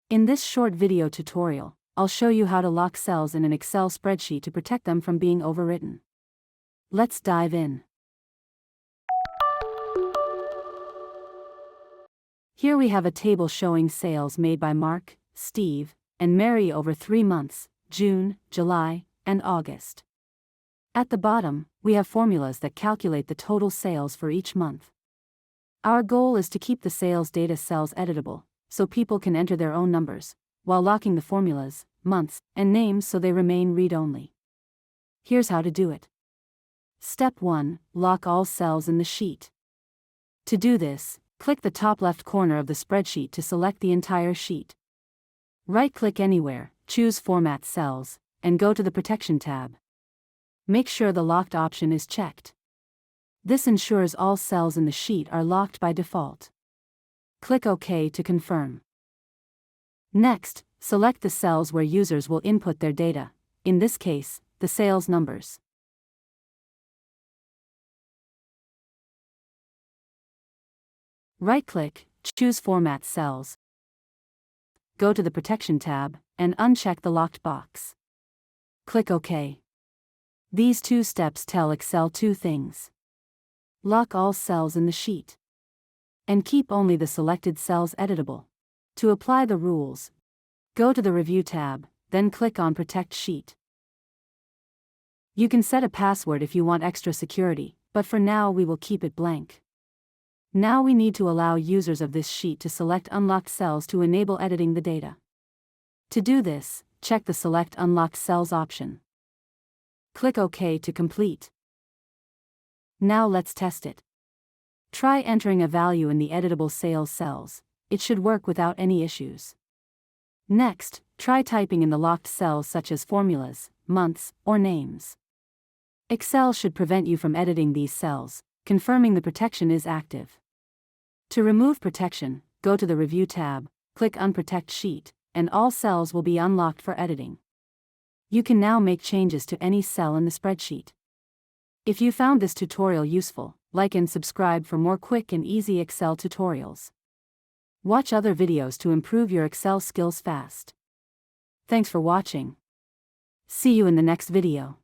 In this short video tutorial, I'll show you how to lock cells in an Excel spreadsheet to protect them from being overwritten. Let's dive in. Here we have a table showing sales made by Mark, Steve, and Mary over 3 months, June, July, and August. At the bottom, we have formulas that calculate the total sales for each month. Our goal is to keep the sales data cells editable, so people can enter their own numbers, while locking the formulas, months, and names so they remain read-only. Here's how to do it. Step 1. Lock all cells in the sheet. To do this, click the top left corner of the spreadsheet to select the entire sheet. Right-click anywhere, choose Format Cells, and go to the Protection tab. Make sure the Locked option is checked. This ensures all cells in the sheet are locked by default. Click OK to confirm. Next, select the cells where users will input their data, in this case, the sales numbers. Right-click, choose Format Cells. Go to the Protection tab, and uncheck the locked box. Click OK. These 2 steps tell Excel 2 things. Lock all cells in the sheet. And keep only the selected cells editable. To apply the rules, go to the Review tab, then click on Protect Sheet. You can set a password if you want extra security, but for now we will keep it blank. Now we need to allow users of this sheet to select unlocked cells to enable editing the data. To do this, check the Select Unlocked Cells option. Click OK to complete. Now let's test it. Try entering a value in the editable sales cells. It should work without any issues. Next, try typing in the locked cells such as formulas, months, or names. Excel should prevent you from editing these cells, confirming the protection is active. To remove protection, go to the Review tab, click Unprotect Sheet, and all cells will be unlocked for editing. You can now make changes to any cell in the spreadsheet. If you found this tutorial useful, like and subscribe for more quick and easy Excel tutorials. Watch other videos to improve your Excel skills fast. Thanks for watching. See you in the next video.